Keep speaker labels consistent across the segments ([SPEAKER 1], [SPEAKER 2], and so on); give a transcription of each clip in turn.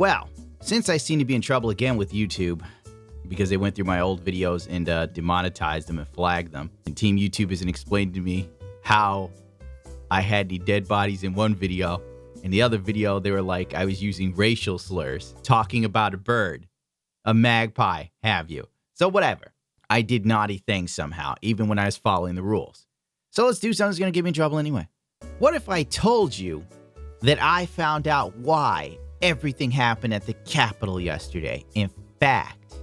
[SPEAKER 1] Well, since I seem to be in trouble again with YouTube because they went through my old videos and demonetized them and flagged them, and Team YouTube isn't explaining to me how I had the dead bodies in one video. In the other video, they were like I was using racial slurs, talking about a bird, a magpie, have you. So whatever. I did naughty things somehow, even when I was following the rules. So let's do something that's going to get me in trouble anyway. What if I told you that I found out why everything happened at the Capitol yesterday? In fact,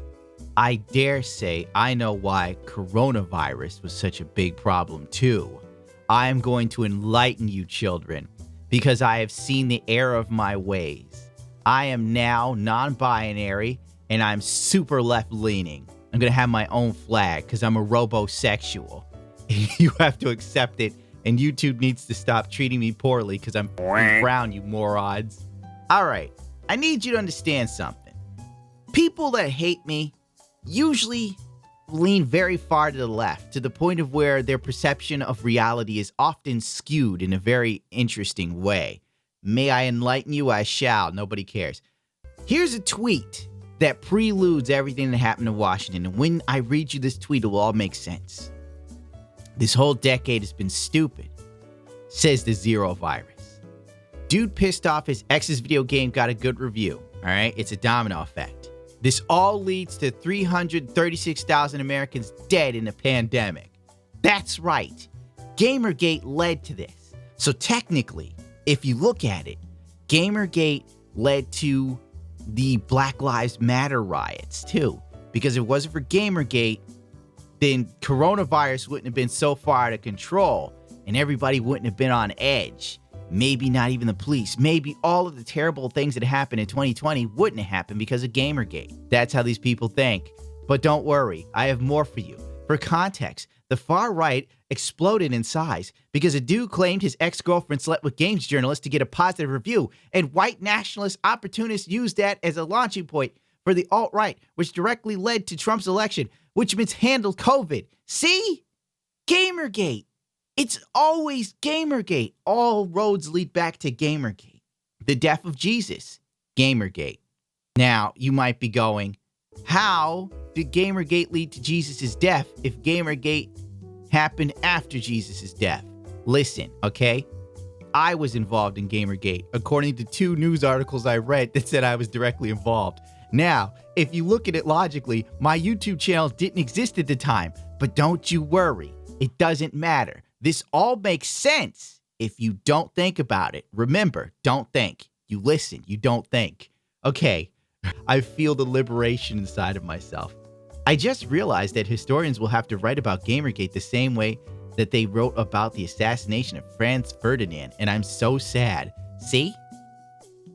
[SPEAKER 1] I dare say I know why coronavirus was such a big problem too. I am going to enlighten you children because I have seen the error of my ways. I am now non-binary and I'm super left-leaning. I'm going to have my own flag because I'm a robosexual. You have to accept it, and YouTube needs to stop treating me poorly because I'm brown, you morons. All right, I need you to understand something. People that hate me usually lean very far to the left, to the point of where their perception of reality is often skewed in a very interesting way. May I enlighten you? I shall. Nobody cares. Here's a tweet that preludes everything that happened in Washington, and when I read you this tweet, it will all make sense. This whole decade has been stupid, says the Zero Virus. Dude pissed off his ex's video game got a good review, all right? It's a domino effect. This all leads to 336,000 Americans dead in a pandemic. That's right. GamerGate led to this. So technically, if you look at it, GamerGate led to the Black Lives Matter riots too. Because if it wasn't for GamerGate, then coronavirus wouldn't have been so far out of control and everybody wouldn't have been on edge. Maybe not even the police. Maybe all of the terrible things that happened in 2020 wouldn't have happened because of GamerGate. That's how these people think. But don't worry, I have more for you. For context, the far right exploded in size because a dude claimed his ex-girlfriend slept with games journalists to get a positive review, and white nationalist opportunists used that as a launching point for the alt-right, which directly led to Trump's election, which mishandled COVID. See? GamerGate. It's always GamerGate. All roads lead back to GamerGate. The death of Jesus. GamerGate. Now, you might be going, how did GamerGate lead to Jesus' death if GamerGate happened after Jesus' death? Listen, okay? I was involved in GamerGate, according to 2 news articles I read that said I was directly involved. Now, if you look at it logically, my YouTube channel didn't exist at the time, but don't you worry. It doesn't matter. This all makes sense if you don't think about it. Remember, don't think. You listen, you don't think. Okay, I feel the liberation inside of myself. I just realized that historians will have to write about GamerGate the same way that they wrote about the assassination of Franz Ferdinand, and I'm so sad. See?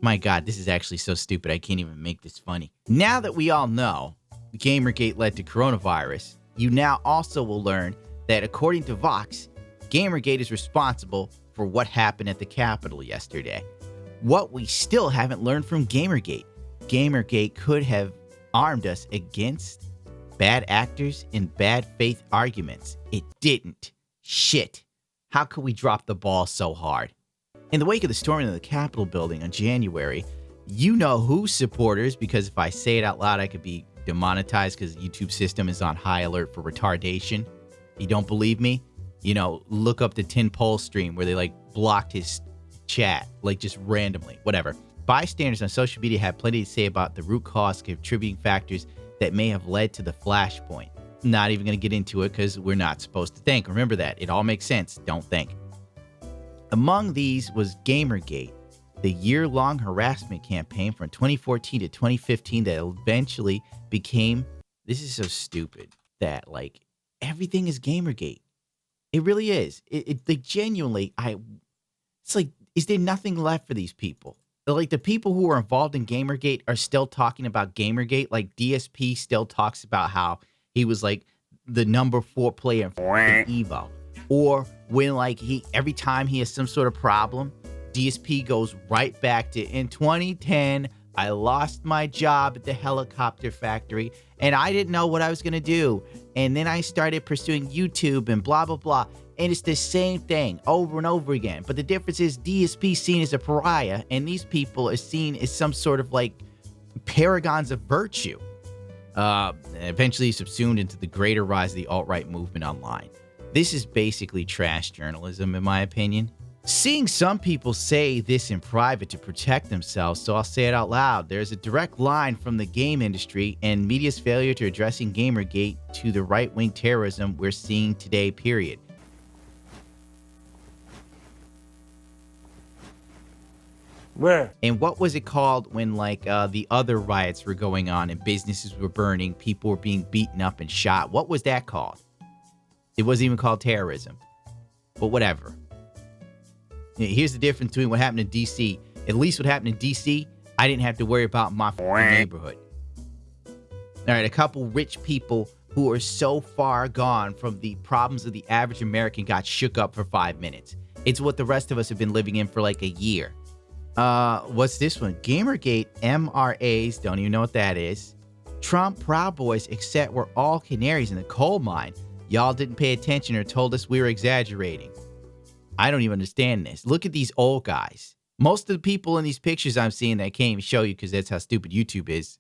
[SPEAKER 1] My God, this is actually so stupid, I can't even make this funny. Now that we all know GamerGate led to coronavirus, you now also will learn that according to Vox, GamerGate is responsible for what happened at the Capitol yesterday. What we still haven't learned from GamerGate. GamerGate could have armed us against bad actors and bad faith arguments. It didn't. Shit. How could we drop the ball so hard? In the wake of the storming of the Capitol building in January, you know whose supporters, because if I say it out loud, I could be demonetized because the YouTube system is on high alert for retardation. You don't believe me? You know, look up the 10 poll stream where they like blocked his chat, like just randomly, whatever. Bystanders on social media have plenty to say about the root cause contributing factors that may have led to the flashpoint. Not even going to get into it because we're not supposed to think. Remember that. It all makes sense. Don't think. Among these was GamerGate, the year-long harassment campaign from 2014 to 2015 that eventually became, this is so stupid, that like everything is GamerGate. It really is. Like genuinely, it's like, is there nothing left for these people? Like the people who are involved in GamerGate are still talking about GamerGate. Like DSP still talks about how he was like the number 4 player in Evo. Or when like every time he has some sort of problem, DSP goes right back to, in 2010, I lost my job at the helicopter factory and I didn't know what I was going to do. And then I started pursuing YouTube and blah, blah, blah. And it's the same thing over and over again. But the difference is DSP is seen as a pariah and these people are seen as some sort of like paragons of virtue, eventually subsumed into the greater rise of the alt-right movement online. This is basically trash journalism, in my opinion. Seeing some people say this in private to protect themselves, so I'll say it out loud. There's a direct line from the game industry and media's failure to addressing GamerGate to the right-wing terrorism we're seeing today, period.
[SPEAKER 2] Where?
[SPEAKER 1] And what was it called when, like, the other riots were going on and businesses were burning, people were being beaten up and shot? What was that called? It wasn't even called terrorism. But whatever. Here's the difference between what happened in D.C. At least what happened in D.C., I didn't have to worry about my neighborhood. All right, a couple rich people who are so far gone from the problems of the average American got shook up for 5 minutes. It's what the rest of us have been living in for like a year. What's this one? GamerGate MRAs, don't even know what that is. Trump Proud Boys, except we're all canaries in the coal mine. Y'all didn't pay attention or told us we were exaggerating. I don't even understand this. Look at these old guys. Most of the people in these pictures I'm seeing that I can't even show you because that's how stupid YouTube is,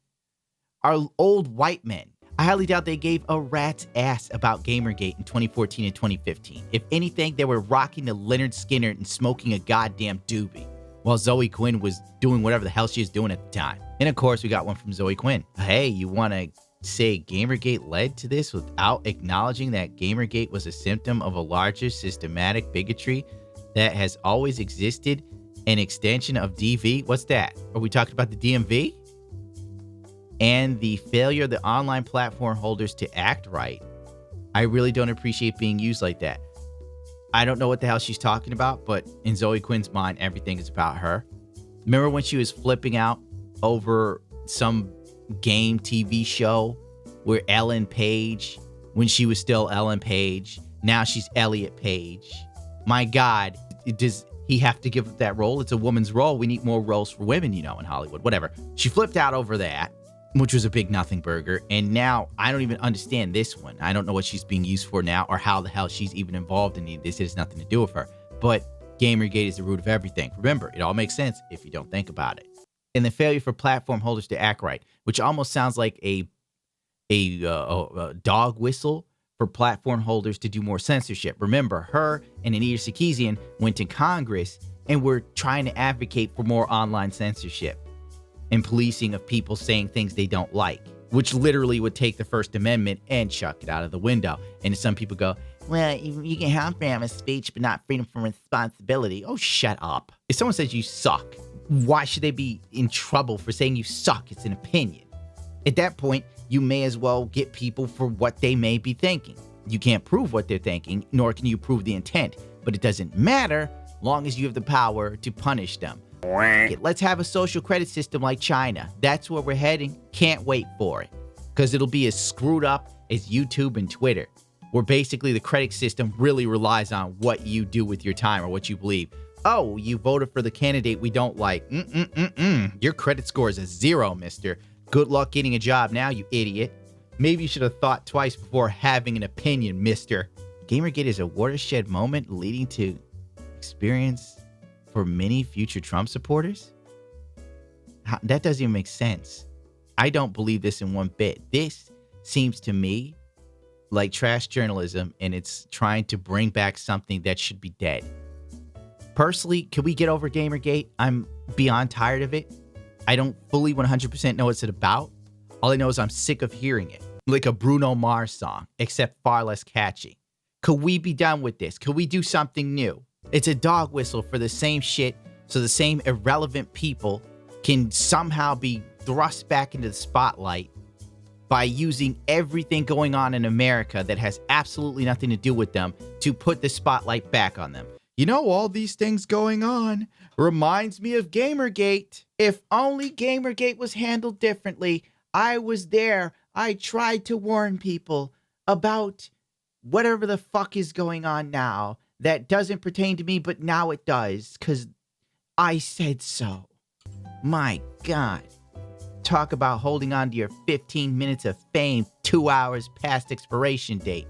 [SPEAKER 1] are old white men. I highly doubt they gave a rat's ass about GamerGate in 2014 and 2015. If anything, they were rocking the Leonard Skinner and smoking a goddamn doobie, while Zoe Quinn was doing whatever the hell she was doing at the time. And of course, we got one from Zoe Quinn. Hey, you want to say GamerGate led to this without acknowledging that GamerGate was a symptom of a larger systematic bigotry that has always existed, an extension of DV? What's that? Are we talking about the DMV? And the failure of the online platform holders to act right. I really don't appreciate being used like that. I don't know what the hell she's talking about, but in Zoe Quinn's mind, everything is about her. Remember when she was flipping out over some game TV show where Ellen Page, when she was still Ellen Page, now she's Elliot Page. My God, does he have to give up that role? It's a woman's role. We need more roles for women, you know, in Hollywood, whatever. She flipped out over that, which was a big nothing burger. And now I don't even understand this one. I don't know what she's being used for now or how the hell she's even involved in this. It has nothing to do with her. But GamerGate is the root of everything. Remember, it all makes sense if you don't think about it. And the failure for platform holders to act right, which almost sounds like a dog whistle for platform holders to do more censorship. Remember, her and Anita Sarkeesian went to Congress and were trying to advocate for more online censorship and policing of people saying things they don't like, which literally would take the First Amendment and chuck it out of the window. And some people go, well, you can have freedom of speech, but not freedom from responsibility. Oh, shut up. If someone says you suck, why should they be in trouble for saying you suck? It's an opinion. At that point, you may as well get people for what they may be thinking. You can't prove what they're thinking, nor can you prove the intent, but it doesn't matter long as you have the power to punish them. Okay, let's have a social credit system like China. That's where we're heading. Can't wait for it, because it'll be as screwed up as YouTube and Twitter, where basically the credit system really relies on what you do with your time or what you believe. Oh, you voted for the candidate we don't like. Your credit score is a 0, mister. Good luck getting a job now, you idiot. Maybe you should have thought twice before having an opinion, mister. GamerGate is a watershed moment leading to experience for many future Trump supporters? That doesn't even make sense. I don't believe this in one bit. This seems to me like trash journalism, and it's trying to bring back something that should be dead. Personally, can we get over GamerGate? I'm beyond tired of it. I don't fully 100% know what it's about. All I know is I'm sick of hearing it. Like a Bruno Mars song, except far less catchy. Could we be done with this? Could we do something new? It's a dog whistle for the same shit, so the same irrelevant people can somehow be thrust back into the spotlight by using everything going on in America that has absolutely nothing to do with them to put the spotlight back on them. You know, all these things going on reminds me of GamerGate. If only GamerGate was handled differently. I was there. I tried to warn people about whatever the fuck is going on now that doesn't pertain to me, but now it does, because I said so. My God. Talk about holding on to your 15 minutes of fame 2 hours past expiration date.